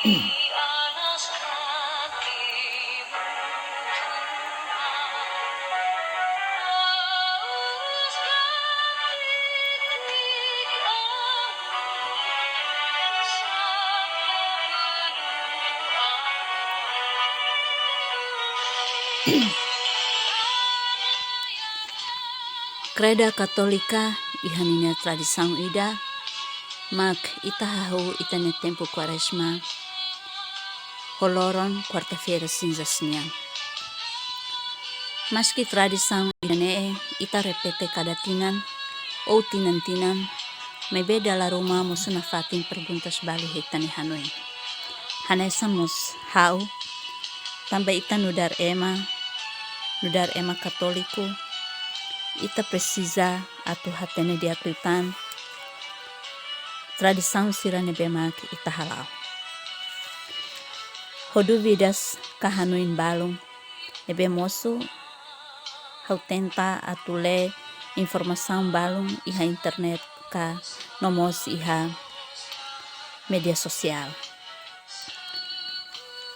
Kreda Katolika ihaninya tradisang ida, mak itahahu itane tempo Quaresma, holoron quarta-feira cinzasnya. Maski tradisang idane ita repete kada tinan, ou tinan-tinan, may beda la rumah musuna fatin perguntas bali hetani hanoi. Hanai samus hau, tambah ita nudar ema katoliku, ita precisa atau hatene diakritan tradisão sirane bemak ita halal. Hodu vidas kahanuin balung ebe mosu hau tenta atau le informação balung iha internet ka nomos iha media sosial.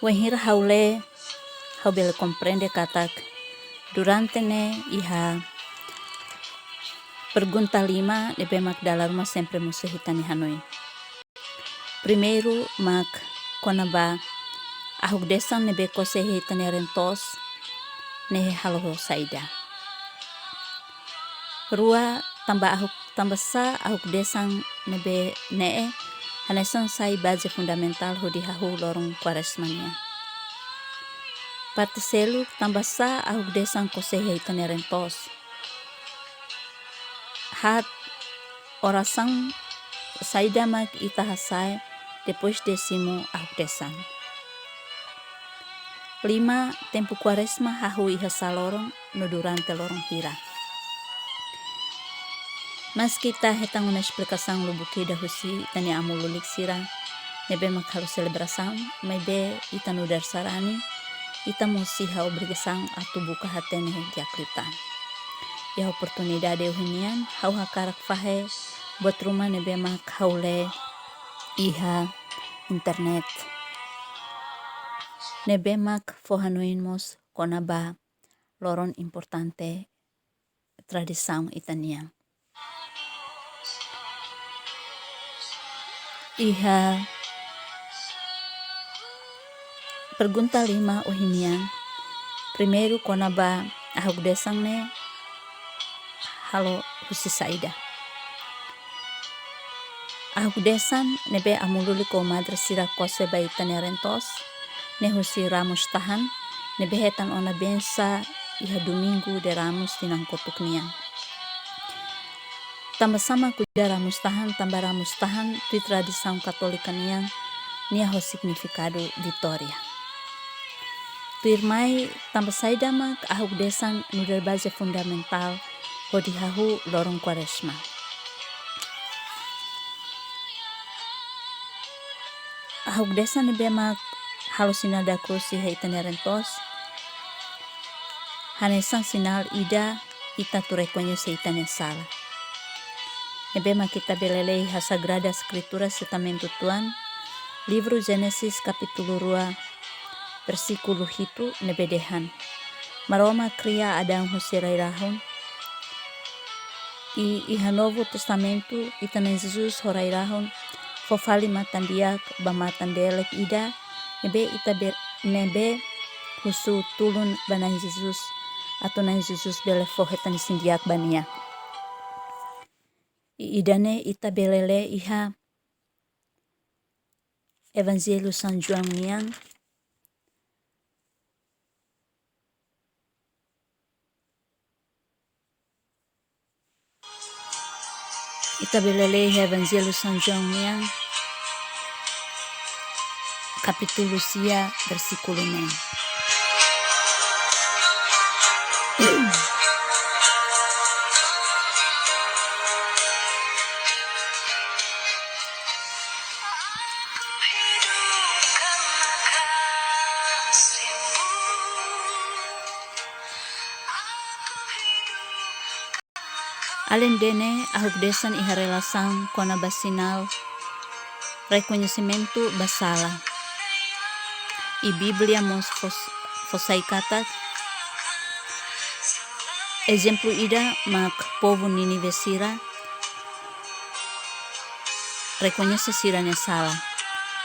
Wahir haule hau bele komprende katak durante ne iha pergunta 5 lebe mak dalam rumah sempre musuh hitani hanoi. Primeiro mak konaba ahuk desan nebe kose hitani rentos nehe haloho saida. Rua tambah sa ahuk desan nebe nee hanesan sai base fundamental hodi hahu lorong Quaresmania. Parte selu tambah sa ahuk desan kose hitani rentos. Hat oração saída mak ita hasai depois décimo ahuk desan. 5. Tempo Quaresma hahu iha salorong no durante lorong hira. Mas kita hetang una explicação lubuki da husi tani amululik sira nebe mak halu celebração mebe ita no dar sarani ita musi ha obrigação atu buka hatene diakritan. Ya oportunidade uhinian hau hakarak fahe buat rumah nebe mak haule iha internet nebe mak fohanuin mos konaba loron importante tradisão itanian iha pergunta 5 uhinian primeiro konaba ahuk desang ne halo husi saida. Ahuk desan nebe amululi ko madre sira kose baitani rentos ne husi ramus tahan nebe hetan ona bensa iha domingo de ramus tinang kotuk nian. Tambah sama kuda ramus tahan tu tradisão katolika nian nia ho significado vitória. Tuirmai tambah saida mak ahuk desan nudar base fundamental hodi hahu lorong Quaresma. Ahuk desa nebe mak halo sinal da krusi heitane rentos. Hanesang sinal ida ita tu reconhece itane sala. Nebe mak kita belelei ha Sagrada Escritura Testamento Tuhan, livro Gênesis capítulo 2 versículo 1 nebe dehan. Maroma cria Adão husirai rahon. Iha Novo Testamento itane Jesus horai rahon fofali matandiak bamatan delek ida nebe ita nebe husu tulun banan Jesus atau nan Jesus bele fohetan sindiak bania. Idane ita belele iha Evangelho São João niang ita belele Evangelho São João niang capítulo sia versículo 6. Além dene ahuk desan iha relação com a basinal reconhecimento basala I Biblia mos fosai katak exemplo ida mak povo Ninive sira reconhece siranya salah.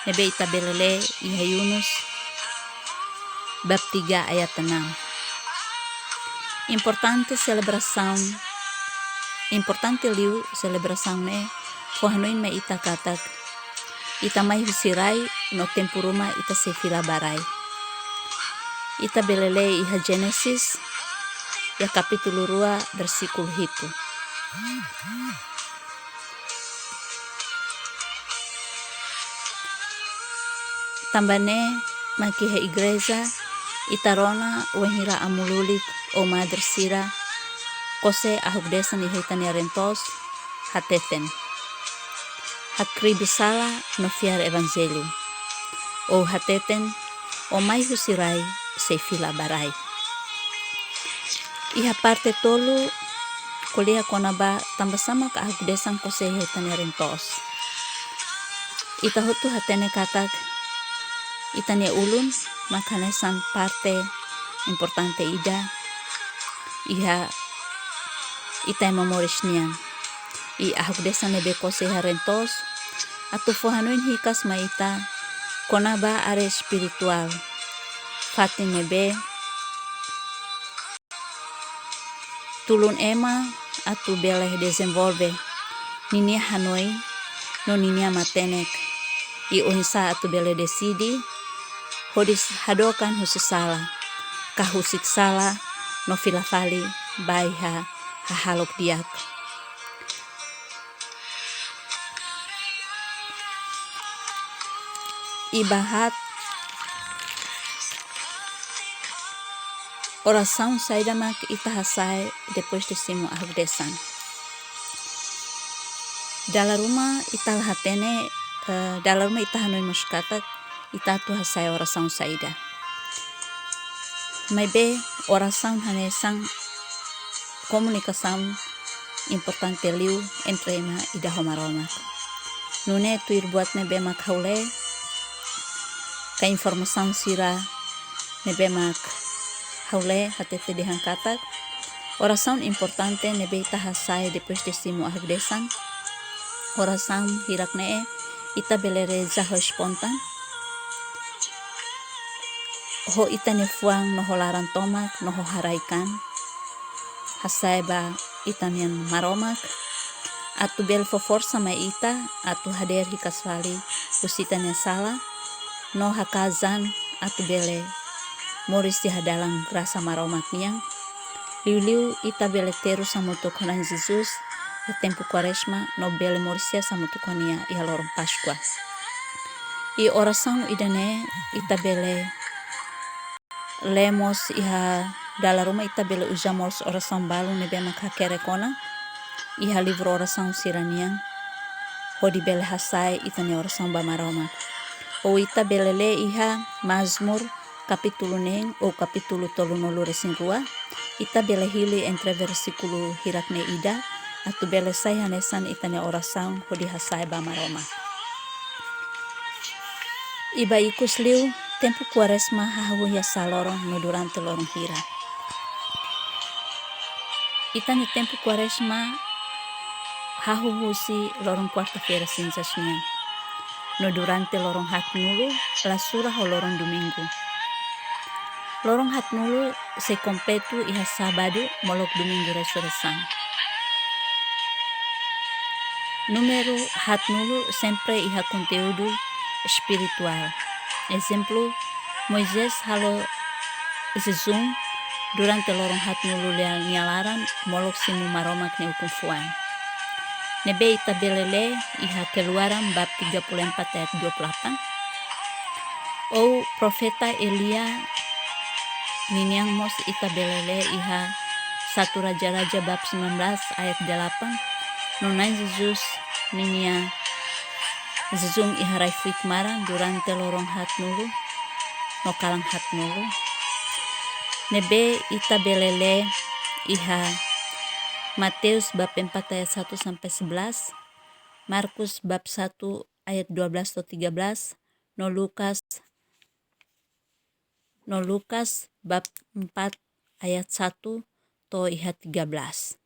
Nebe ita belele iha Yunus bab 3 ayat 6. Importante liu celebração ne fohanuin me ita katak ita mai husirai no tempo ruma ita se fila barai. Ita belele iha Genesis ya kapitulo 2 versículo hitu. Tambane makiha igreja itarona wehira amululik o madre sira kose ahugdesa ni hitani rentos hateten hakribi sala no fiar evangelho o hateten o mai husirai se fila barai. Iha parte tolu kuliah konaba tambah sama ka ahugdesan kose hitani rentos. Ita hutu hatene katak itania ulun makanesan parte importante ida iha ita memoris niang i ahugdesa nebe kose harentos atu fohanuin hikas maita konaba are spiritual fatin nebe tulun ema atu bele desenvolve ninia hanoi no ninia matenek i ohisa atu bele desidi hodis hadokan hususala kahusik sala no filafali baiha hahalok diak. Ibahat oração saída mak ita hasai depois de simo ahugdesan. Dalam rumah ita hatene dalam rumah ita hanoi muskatak ita tu hasai oração saída. Maybe oração hanesang comunicação importante liu entre ma ida homaroma. Nune tuir buat nebe mak haule ka informação sira nebe mak haule hatete dehan katak oração importante nebe ita hasai depois de simo ahugdesan. Oração hirak ne ita belere zaho spontan ho ita nefuang no holaran tomak no ho haraikan hasai ba ita nian maromak atu bel fofor sama ita atu hader hikaswali usita nia sala no hakazan atu bele moris di hadalang rasa maromak niang liu ita bele teru samutu konan Jesus o tempo quaresma no bele morisia samutu konia iha lorong Paskua. I oração idane ita bele lemos iha dalam rumah ita bele usamos oração balu nebe makakere kona iha livro oração siraniang hodi bele hasai ita ne oração bamaroma o ita bele le iha Mazmur kapitulo neng o kapitulo tolunolu resin rua ita bele hili entre versículo hirak ne ida atu bele sai hanesan ita ne oração hodi hasai bamaroma. Iba ikus liu tempo quaresma hahu ya salorong no durante lorong hira. Ita ni tempo quaresma hahu husi lorong quarta-feira cinzas niang. No durante lorong hatnulu lasura ho lorong domingo. Lorong hatnulu se completo iha sabado molok domingo resurreção. Número hatnulu sempre iha conteúdo espiritual. Exemplo, Moisés halo zezum durante lorong hatnulu nialaran molok simu maromak ne ukumfuan. Nebe ita belele iha keluaran bab 34 ayat 28. Ou profeta Elia niniang mos ita belele iha 1 Raja-Raja bab 19 ayat 8. Nonai Jesus ninia zezum iharai fuik maran durante lorong hatnulu no kalang hatnulu. Nebe ita belele iha Mateus bab 4 ayat 1 sampai 11, Markus bab 1 ayat 12 atau 13, no Lukas no Lukas bab 4 ayat 1 to iha 13.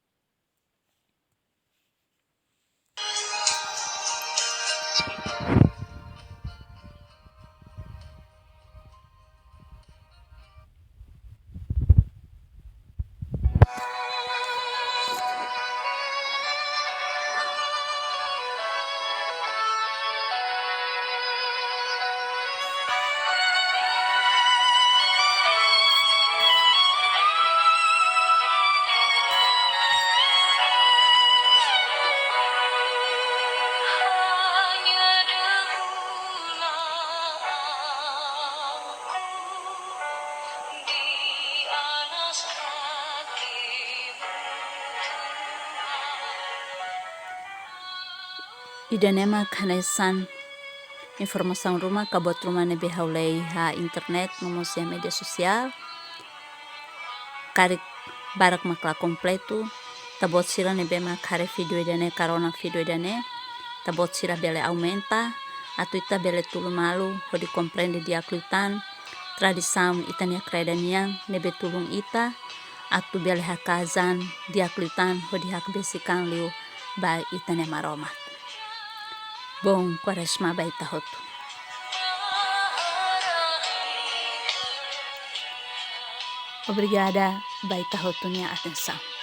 Idanema kanesan informasi rumah kabot rumah nebe haulei ha internet media sosial karik barak makla kompletu tabot sira nebe makare video idane karona video idane tabot sira bele aumenta atau ita bele tulu malu hodi komprende di aklutan tradisam itania kredaniang nebe tulung ita atau bele hakazan di aklutan hodi hak besikan liu ba itania maroma. Bom Quaresma baita hotu. Obrigada baita hotunya atenção.